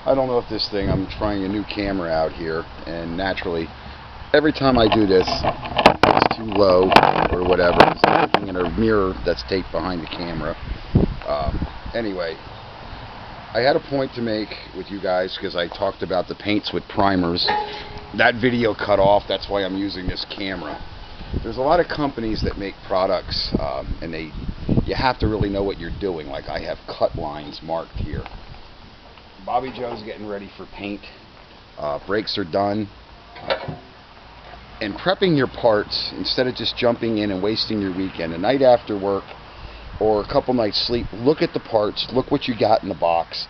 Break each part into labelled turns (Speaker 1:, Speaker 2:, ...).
Speaker 1: I don't know if this thing, I'm trying a new camera out here, and naturally, every time I do this, it's too low or whatever. It's looking in a mirror that's taped behind the camera. Anyway, I had a point to make with you guys because I talked about the paints with primers. That video cut off, that's why I'm using this camera. There's a lot of companies that make products, and you have to really know what you're doing. Like I have cut lines marked here. Bobby Joe's getting ready for paint. Brakes are done. And prepping your parts, instead of just jumping in and wasting your weekend, a night after work or a couple nights sleep, look at the parts, look what you got in the box,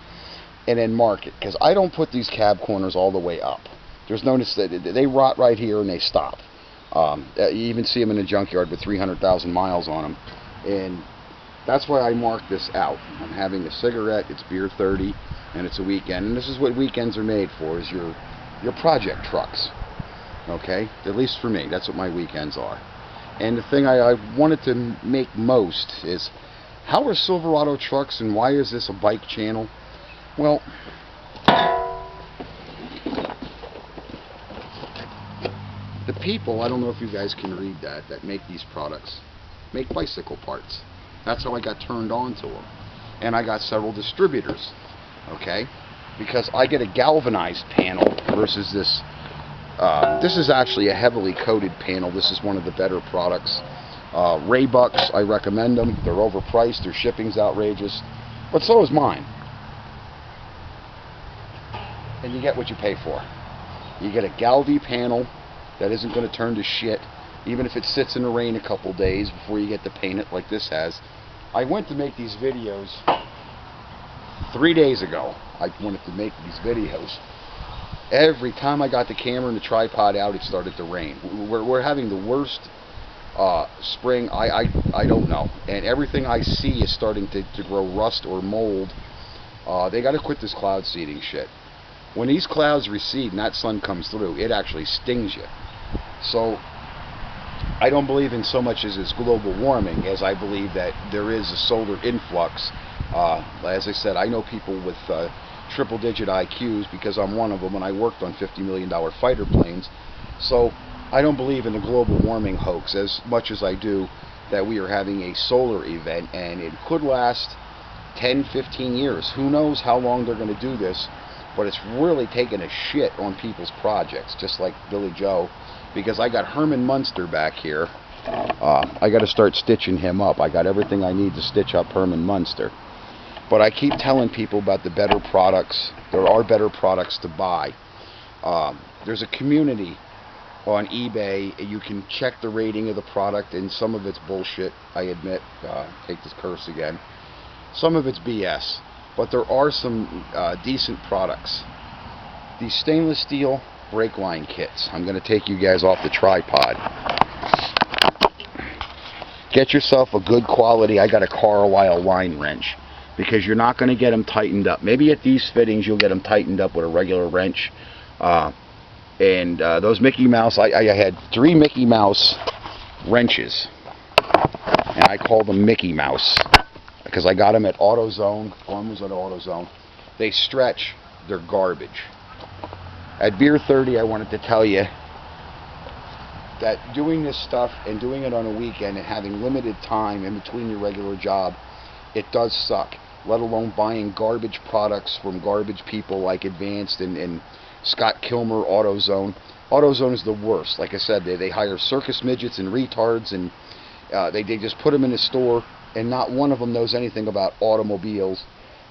Speaker 1: and then mark it. Because I don't put these cab corners all the way up. There's no necessity. They rot right here and they stop. You even see them in a junkyard with 300,000 miles on them. And that's why I mark this out. I'm having a cigarette, it's beer 30, and it's a weekend. And this is what weekends are made for, is your project trucks. Okay? At least for me, that's what my weekends are. And the thing I wanted to make most is, how are Silverado trucks and why is this a bike channel? Well, the people, I don't know if you guys can read that make these products, make bicycle parts. That's how I got turned on to them. And I got several distributors, okay? Because I get a galvanized panel versus this. This is actually a heavily coated panel. This is one of the better products. Raybucks, I recommend them. They're overpriced, their shipping's outrageous, but so is mine. And you get what you pay for. You get a Galvy panel that isn't going to turn to shit, even if it sits in the rain a couple days before you get to paint it like this has. I went to make these videos 3 days ago. I wanted to make these videos. Every time I got the camera and the tripod out, it started to rain. We're having the worst spring, I don't know. And everything I see is starting to grow rust or mold. They got to quit this cloud seeding shit. When these clouds recede and that sun comes through, it actually stings you. So I don't believe in so much as it's global warming as I believe that there is a solar influx. As I said, I know people with triple-digit IQs because I'm one of them, and I worked on $50 million fighter planes. So I don't believe in the global warming hoax as much as I do that we are having a solar event, and it could last 10, 15 years. Who knows how long they're going to do this, but it's really taking a shit on people's projects, just like Billy Joe, because I got Herman Munster back here. I got to start stitching him up. I got everything I need to stitch up Herman Munster. But I keep telling people about the better products. There are better products to buy. There's a community on eBay. You can check the rating of the product, and some of it's bullshit, I admit. Take this curse again. Some of it's BS. But there are some decent products. These stainless steel brake line kits. I'm going to take you guys off the tripod. Get yourself a good quality, I got a Carlisle line wrench, because you're not going to get them tightened up. Maybe at these fittings you'll get them tightened up with a regular wrench. Those Mickey Mouse, I had 3 Mickey Mouse wrenches, and I call them Mickey Mouse because I got them at AutoZone. One was at AutoZone. They stretch, they're garbage. At Beer 30, I wanted to tell you that doing this stuff and doing it on a weekend and having limited time in between your regular job, it does suck, let alone buying garbage products from garbage people like Advanced and Scott Kilmer, AutoZone. AutoZone is the worst. Like I said, they hire circus midgets and retards, and they just put them in the store, and not one of them knows anything about automobiles.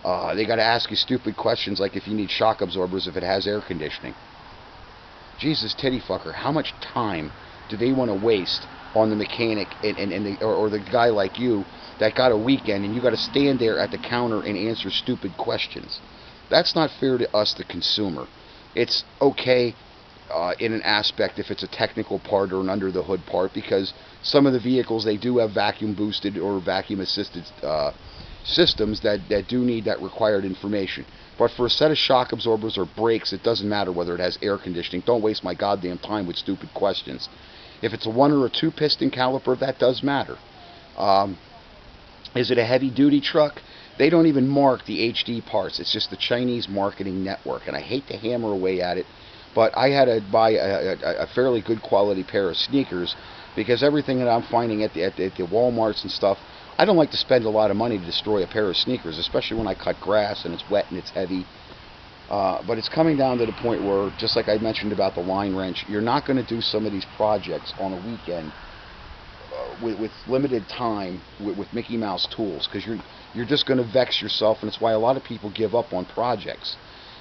Speaker 1: They got to ask you stupid questions like if you need shock absorbers if it has air conditioning. Jesus titty fucker, how much time do they want to waste on the mechanic or the guy like you that got a weekend and you got to stand there at the counter and answer stupid questions? That's not fair to us, the consumer. It's okay in an aspect if it's a technical part or an under the hood part, because some of the vehicles, they do have vacuum boosted or vacuum assisted systems that do need that required information. But for a set of shock absorbers or brakes, it doesn't matter whether it has air conditioning. Don't waste my goddamn time with stupid questions. If it's a 1 or a 2 piston caliper, that does matter. Is it a heavy duty truck? They don't even mark the HD parts. It's just the Chinese marketing network, and I hate to hammer away at it, but I had to buy a fairly good quality pair of sneakers because everything that I'm finding at the Walmarts and stuff, I don't like to spend a lot of money to destroy a pair of sneakers, especially when I cut grass and it's wet and it's heavy. But it's coming down to the point where, just like I mentioned about the line wrench, you're not going to do some of these projects on a weekend with limited time with Mickey Mouse tools, because you're just going to vex yourself, and it's why a lot of people give up on projects.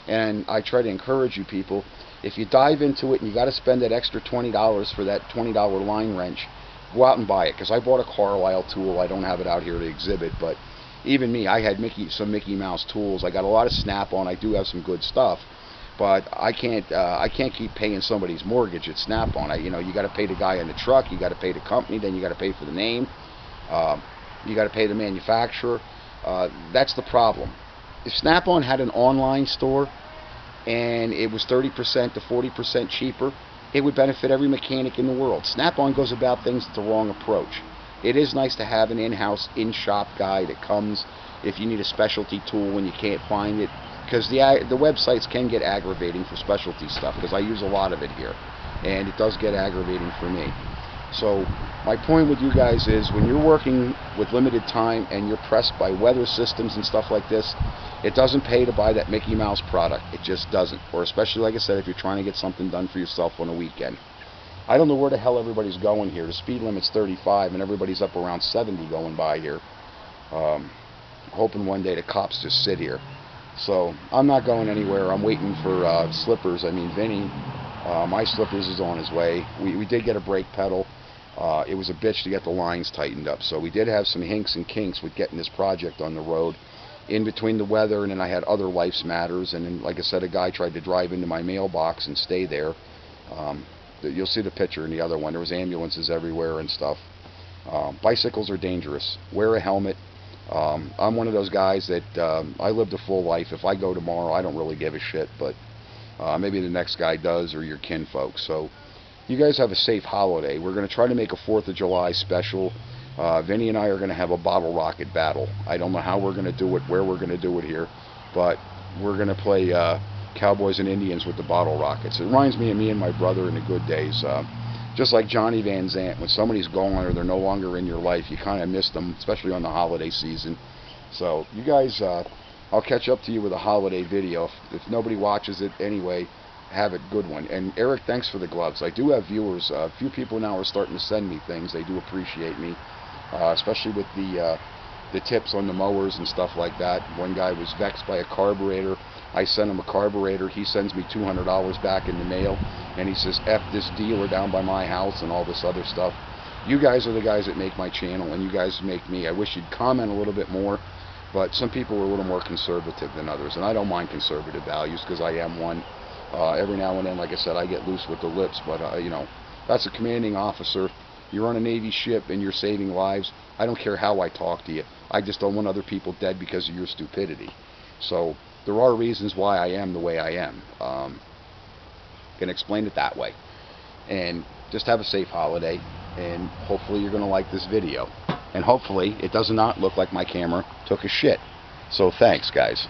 Speaker 1: And I try to encourage you people, if you dive into it and you got to spend that extra $20 for that $20 line wrench, go out and buy it. Because I bought a Carlisle tool. I don't have it out here to exhibit, but even me, I had some Mickey Mouse tools. I got a lot of Snap-on. I do have some good stuff, but I can't keep paying somebody's mortgage at Snap-on. You know, you got to pay the guy in the truck, you got to pay the company, then you got to pay for the name, you got to pay the manufacturer. That's the problem. If Snap-on had an online store and it was 30% to 40% cheaper, it would benefit every mechanic in the world. Snap-on goes about things the wrong approach. It is nice to have an in-house, in-shop guy that comes if you need a specialty tool and you can't find it, because the websites can get aggravating for specialty stuff, because I use a lot of it here, and it does get aggravating for me. So my point with you guys is, when you're working with limited time and you're pressed by weather systems and stuff like this, it doesn't pay to buy that Mickey Mouse product. It just doesn't. Or especially, like I said, if you're trying to get something done for yourself on a weekend. I don't know where the hell everybody's going here. The speed limit's 35 and everybody's up around 70 going by here. Hoping one day the cops just sit here. So I'm not going anywhere. I'm waiting for Slippers. I mean, Vinny, my Slippers is on his way. We did get a brake pedal. It was a bitch to get the lines tightened up. So we did have some hinks and kinks with getting this project on the road in between the weather, and then I had other life's matters. And then, like I said, a guy tried to drive into my mailbox and stay there. You'll see the picture in the other one. There was ambulances everywhere and stuff. Bicycles are dangerous. Wear a helmet. I'm one of those guys that I lived a full life. If I go tomorrow, I don't really give a shit, but maybe the next guy does, or your kinfolk. So you guys have a safe holiday. We're going to try to make a 4th of July special. Vinny and I are going to have a bottle rocket battle. I don't know how we're going to do it, where we're going to do it here, but we're going to play Cowboys and Indians with the bottle rockets. It reminds me of me and my brother in the good days. Just like Johnny Van Zant, when somebody's gone or they're no longer in your life, you kind of miss them, especially on the holiday season. So you guys, I'll catch up to you with a holiday video. If nobody watches it anyway, have a good one. And Eric, thanks for the gloves. I do have viewers. A few people now are starting to send me things. They do appreciate me, especially with the tips on the mowers and stuff like that. One guy was vexed by a carburetor. I sent him a carburetor. He sends me $200 back in the mail, and he says, F this dealer down by my house and all this other stuff. You guys are the guys that make my channel, and you guys make me. I wish you'd comment a little bit more, but some people are a little more conservative than others, and I don't mind conservative values because I am one. Every now and then, like I said, I get loose with the lips, but you know, that's a commanding officer. You're on a Navy ship and you're saving lives. I don't care how I talk to you. I just don't want other people dead because of your stupidity. So there are reasons why I am the way I am. Can explain it that way. And just have a safe holiday, and hopefully you're going to like this video. And hopefully it does not look like my camera took a shit. So thanks, guys.